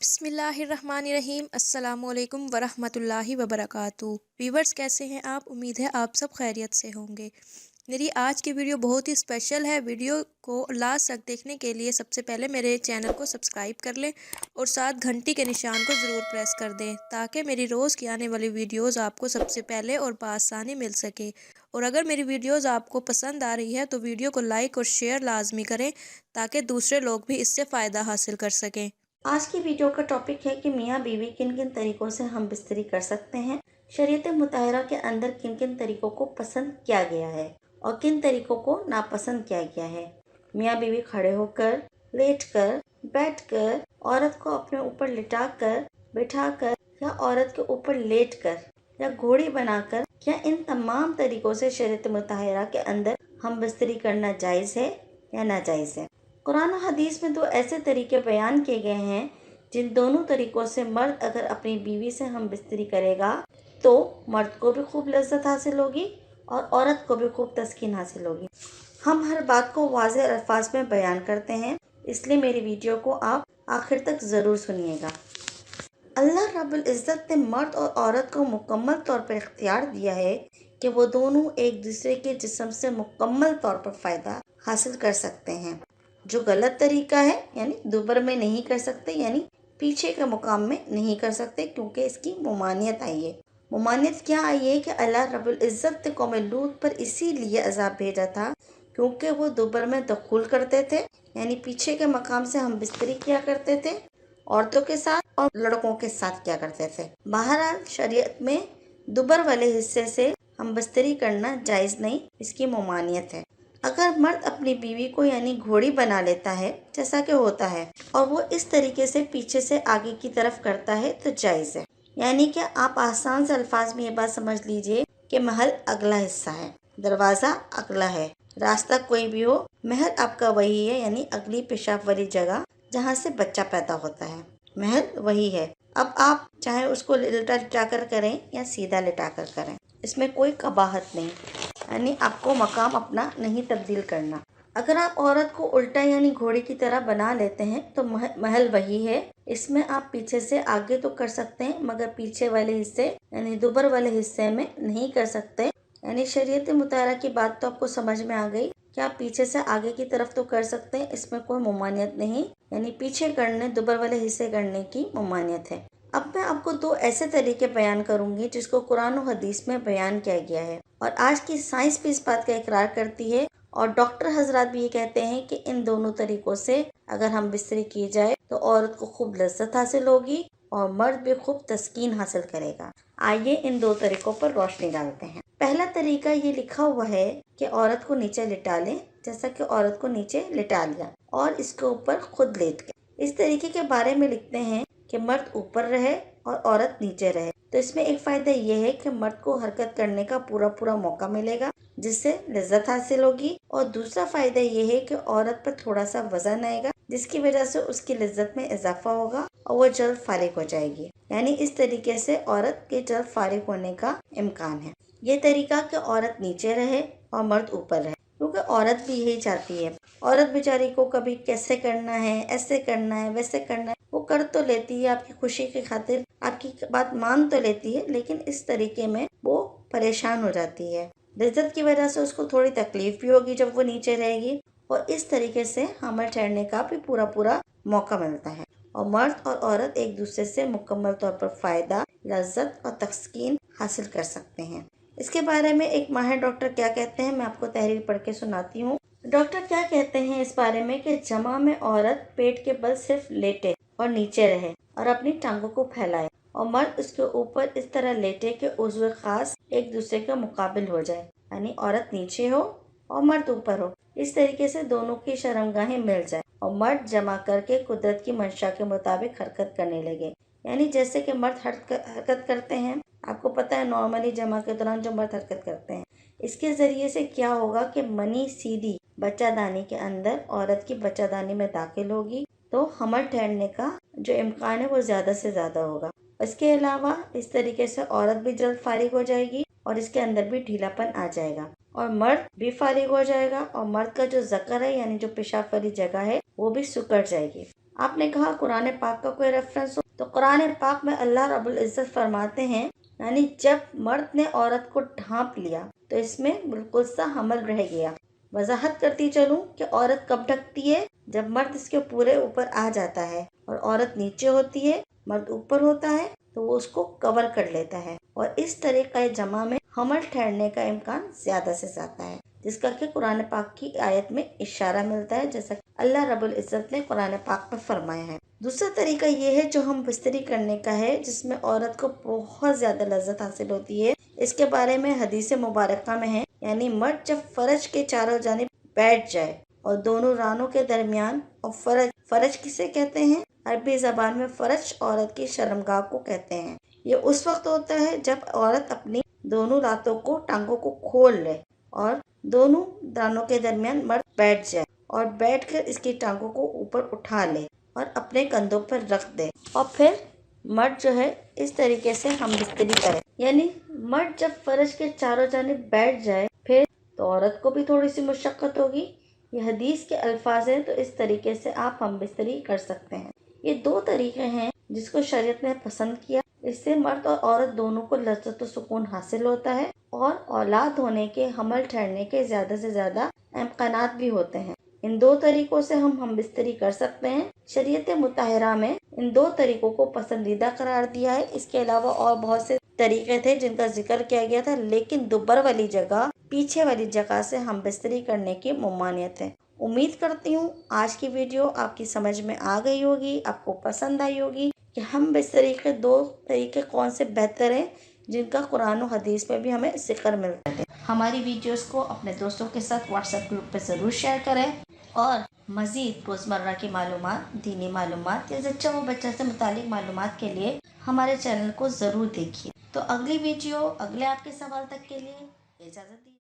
बिस्मिल्लाहिर्रहमानिर्रहीम। अस्सलाम वालेकुम वरहमतुल्लाहि वबरकातुहू। व्यूवर्स, कैसे हैं आप? उम्मीद है आप सब खैरियत से होंगे। मेरी आज की वीडियो बहुत ही स्पेशल है। वीडियो को लास्ट तक देखने के लिए सबसे पहले मेरे चैनल को सब्सक्राइब कर लें और साथ घंटी के निशान को ज़रूर प्रेस कर दें ताकि मेरी रोज़ की आने वाली वीडियोस आपको सबसे पहले और बआसानी मिल सके। और अगर मेरी वीडियोस आपको पसंद आ रही है तो वीडियो को लाइक और शेयर लाजमी करें ताकि दूसरे लोग भी इससे फ़ायदा हासिल कर सकें। आज की वीडियो का टॉपिक है कि मियाँ बीवी किन किन तरीकों से हम बिस्तरी कर सकते हैं। शरीयत मुताहरा के अंदर किन किन तरीकों को पसंद किया गया है और किन तरीकों को नापसंद किया गया है। मियाँ बीवी खड़े होकर, लेटकर, बैठकर, औरत को अपने ऊपर लिटाकर, बिठाकर या औरत के ऊपर लेटकर या घोड़ी बनाकर या इन तमाम तरीकों से शरीयत मुताहरा के अंदर हम बिस्तरी करना जायज़ है या नाजायज़ है। कुरान और हदीस में दो ऐसे तरीके बयान किए गए हैं जिन दोनों तरीकों से मर्द अगर अपनी बीवी से हम बिस्तरी करेगा तो मर्द को भी खूब लज्जत हासिल होगी और औरत को भी खूब तस्कीन हासिल होगी। हम हर बात को वाज़ेह अल्फाज में बयान करते हैं, इसलिए मेरी वीडियो को आप आखिर तक ज़रूर सुनिएगा। अल्लाह रब्बुल इज़्ज़त ने मर्द और औरत को मुकम्मल तौर पर इख्तियार दिया है कि वो दोनों एक दूसरे के जिस्म से मुकम्मल तौर पर फ़ायदा हासिल कर सकते हैं। जो गलत तरीका है यानी दुबर में नहीं कर सकते, यानी पीछे के मुकाम में नहीं कर सकते, क्योंकि इसकी मुमानियत आई है। मुमानियत क्या आई है कि अल्लाह रब्बुल इज़्ज़त ने कौम लूत पर इसीलिए अज़ाब भेजा था क्योंकि वो दुबर में दखूल करते थे, यानी पीछे के मकाम से हम बिस्तरी किया करते थे, औरतों के साथ और लड़कों के साथ किया करते थे। बहरहाल शरीयत में दुबर वाले हिस्से से हम बिस्तरी करना जायज़ नहीं, इसकी मुमानियत है। अगर मर्द अपनी बीवी को यानी घोड़ी बना लेता है जैसा कि होता है और वो इस तरीके से पीछे से आगे की तरफ करता है तो जायज़ है। यानी कि आप आसान से अल्फाज में ये बात समझ लीजिए कि महल अगला हिस्सा है, दरवाज़ा अगला है, रास्ता कोई भी हो, महल आपका वही है, यानी अगली पेशाब वाली जगह जहाँ से बच्चा पैदा होता है, महल वही है। अब आप चाहे उसको लिटा लिटा कर करें या सीधा लिटा कर करें, इसमें कोई कबाहत नहीं, यानी आपको मकाम अपना नहीं तब्दील करना। अगर आप औरत को उल्टा यानी घोड़ी की तरह बना लेते हैं तो महल वही है। इसमें आप पीछे से आगे तो कर सकते हैं मगर पीछे वाले हिस्से यानी दुबर वाले हिस्से में नहीं कर सकते। यानी शरीयत मुताहरा की बात तो आपको समझ में आ गई कि आप पीछे से आगे की तरफ तो कर सकते हैं, इसमें कोई मुमानियत नहीं, यानी पीछे करने दुबर वाले हिस्से करने की मुमानियत है। अब मैं आपको दो ऐसे तरीके बयान करूंगी जिसको कुरान और हदीस में बयान किया गया है और आज की साइंस भी इस बात का इकरार करती है और डॉक्टर हजरात भी ये कहते हैं कि इन दोनों तरीकों से अगर हम बिस्तरी की जाए तो औरत को खूब लज्जत हासिल होगी और मर्द भी खूब तस्कीन हासिल करेगा। आइए इन दो तरीकों पर रोशनी डालते हैं। पहला तरीका ये लिखा हुआ है कि औरत को नीचे लिटा लें, जैसा कि औरत को नीचे लिटा लिया और इसके ऊपर खुद लेट गए। इस तरीके के बारे में लिखते हैं कि मर्द ऊपर रहे और औरत नीचे रहे, तो इसमें एक फायदा ये है कि मर्द को हरकत करने का पूरा पूरा मौका मिलेगा जिससे लज्जत हासिल होगी, और दूसरा फायदा ये है कि औरत पर थोड़ा सा वजन आएगा जिसकी वजह से उसकी लज्जत में इजाफा होगा और वो जल्द फारिग हो जाएगी। यानी इस तरीके से औरत के जल्द फारिग होने का इम्कान है। ये तरीका कि औरत नीचे रहे और मर्द ऊपर रहे, क्योंकि औरत भी यही चाहती है। औरत बेचारी को कभी कैसे करना है, ऐसे करना है, वैसे करना है, वो कर तो लेती है आपकी खुशी की खातिर, आपकी बात मान तो लेती है, लेकिन इस तरीके में वो परेशान हो जाती है। लज्जत की वजह से उसको थोड़ी तकलीफ भी होगी जब वो नीचे रहेगी और इस तरीके से हमल ठहरने का भी पूरा पूरा मौका मिलता है और मर्द और औरत एक दूसरे से मुकम्मल तौर पर फायदा, लज्जत और तस्कीन हासिल कर सकते हैं। इसके बारे में एक माहिर डॉक्टर क्या कहते हैं, मैं आपको तहरीर पढ़ के सुनाती हूँ। डॉक्टर क्या कहते हैं इस बारे में कि जमा में औरत पेट के बल सिर्फ लेटे और नीचे रहे और अपनी टांगों को फैलाए और मर्द उसके ऊपर इस तरह लेटे कि उज़्व खास एक दूसरे के मुकाबिल हो जाए, यानी औरत नीचे हो और मर्द ऊपर हो। इस तरीके से दोनों की शर्मगाहें मिल जाए और मर्द जमा करके कुदरत की मंशा के मुताबिक हरकत करने लगे। यानी जैसे कि मर्द हरकत करते हैं, आपको पता है नॉर्मली जमा के दौरान जो मर्द हरकत करते हैं, इसके जरिए से क्या होगा कि मनी सीधी बच्चादानी के अंदर औरत की बच्चादानी में दाखिल होगी तो हमल ठहरने का जो इम्कान है वो ज्यादा से ज्यादा होगा। इसके अलावा इस तरीके से औरत भी जल्द फारिग हो जाएगी और इसके अंदर भी ढीलापन आ जाएगा और मर्द भी फारिग हो जाएगा और मर्द का जो ज़कर है यानी जो पेशाब वाली जगह है वो भी सुकड़ जाएगी। آپ نے کہا قرآن پاک کا کوئی ریفرنس ہو، تو قرآن پاک میں اللہ رب العزت فرماتے ہیں یعنی جب مرد نے عورت کو ڈھانپ لیا تو اس میں بالکل سا حمل رہ گیا۔ وضاحت کرتی چلوں کہ عورت کب ڈھکتی ہے؟ جب مرد اس کے پورے اوپر آ جاتا ہے اور عورت نیچے ہوتی ہے، مرد اوپر ہوتا ہے تو وہ اس کو کور کر لیتا ہے، اور اس طریقہ جمع میں حمل ٹھہرنے کا امکان زیادہ سے زیادہ ہے، جس کا کہ قرآن پاک کی آیت میں اشارہ ملتا ہے، جیسا کہ اللہ رب العزت نے قرآن پاک میں فرمایا ہے۔ دوسرا طریقہ یہ ہے جو ہم بستری کرنے کا ہے، جس میں عورت کو بہت زیادہ لذت حاصل ہوتی ہے۔ اس کے بارے میں حدیث مبارکہ میں ہے، یعنی مرد جب فرج کے چاروں جانب بیٹھ جائے اور دونوں رانوں کے درمیان، اور فرج کسے کہتے ہیں؟ عربی زبان میں فرج عورت کی شرمگاہ کو کہتے ہیں۔ یہ اس وقت ہوتا ہے جب عورت اپنی دونوں راتوں کو، ٹانگوں کو کھول لے اور دونوں رانوں کے درمیان مرد بیٹھ جائے اور بیٹھ کر اس کی ٹانگوں کو اوپر اٹھا لے اور اپنے کندھوں پر رکھ دے، اور پھر مرد جو ہے اس طریقے سے ہم بستری کرے۔ یعنی مرد جب فرج کے چاروں جانب بیٹھ جائے پھر تو عورت کو بھی تھوڑی سی مشقت ہوگی۔ یہ حدیث کے الفاظ ہیں، تو اس طریقے سے آپ ہم بستری کر سکتے ہیں۔ یہ دو طریقے ہیں جس کو شریعت نے پسند کیا، اس سے مرد اور عورت دونوں کو لذت و سکون حاصل ہوتا ہے، اور اولاد ہونے کے، حمل ٹھہرنے کے زیادہ سے زیادہ امکانات بھی ہوتے ہیں۔ ان دو طریقوں سے ہم بستری کر سکتے ہیں۔ شریعت مطہرہ میں ان دو طریقوں کو پسندیدہ قرار دیا ہے۔ اس کے علاوہ اور بہت سے طریقے تھے جن کا ذکر کیا گیا تھا، لیکن دوبر والی جگہ، پیچھے والی جگہ سے ہم بستری کرنے کی ممانعت ہے۔ امید کرتی ہوں آج کی ویڈیو آپ کی سمجھ میں آ گئی ہوگی، آپ کو پسند آئی ہوگی کہ ہم بستری کے دو طریقے کون سے بہتر ہیں جن کا قرآن و حدیث میں بھی ہمیں ذکر ملتا ہے۔ ہماری ویڈیوز کو اپنے دوستوں کے ساتھ واٹس ایپ گروپ پہ ضرور شیئر کریں، اور مزید روزمرہ کی معلومات، دینی معلومات یا زچہ و بچہ سے متعلق معلومات کے لیے ہمارے چینل کو ضرور دیکھیے۔ تو اگلی ویڈیو، اگلے آپ کے سوال تک کے لیے اجازت دیجیے۔